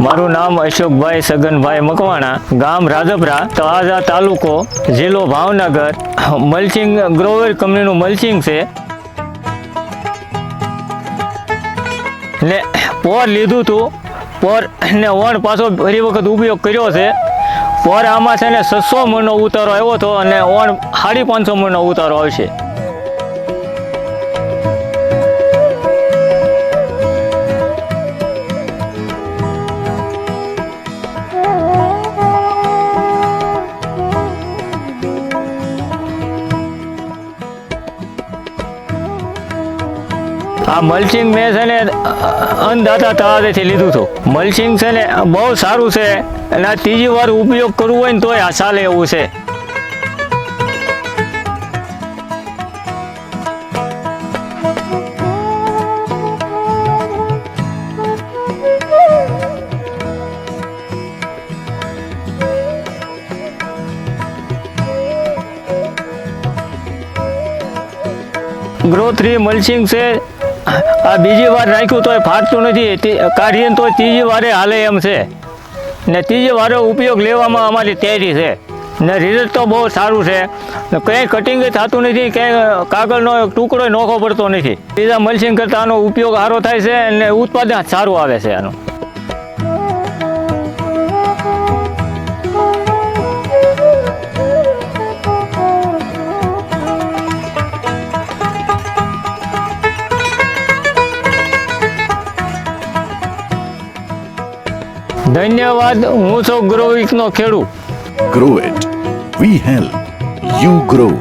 મારું નામ અશોકભાઈ સગનભાઈ મકવાણા, ગામ રાજપરા, તળાજા તાલુકો, જિલ્લો ભાવનગર. મલ્ચિંગ ગ્રોવર કંપનીનું મલ્ચિંગ છે ને પોર લીધું હતું. પોર ને વણ પાછો ફરી વખત ઉપયોગ કર્યો છે. પોર આમાં છે ને 600 મણનો ઉતારો આવ્યો હતો અને વણ 550 મણનો ઉતારો આવશે. આ મલ્ચિંગ મેં છે ને અન્નદાતા તળાવેથી લીધું હતું. મલ્ચિંગ છે ને બહુ સારું છે અને આ ત્રીજી વાર ઉપયોગ કરવો હોય ને તોય આ ચાલે એવું છે. ગ્રો 3 મલ્ચિંગ છે. આ બીજી વાર નાખ્યું તોય ફાટતું નથી, કાઢીએ તો ત્રીજી વારે હાલે એમ છે ને ત્રીજી વારે ઉપયોગ લેવામાં અમારી તૈયારી છે ને રિઝલ્ટ તો બહુ સારું છે. કંઈ કટિંગ થતું નથી, ક્યાંય કાગળનો ટુકડો નોખો પડતો નથી. બીજા મલ્ચિંગ કરતાં આનો ઉપયોગ સારો થાય છે અને ઉત્પાદન સારું આવે છે આનું. ધન્યવાદ. હું છું ગ્રોવિકનો ખેડૂત. Grow it. We help you grow.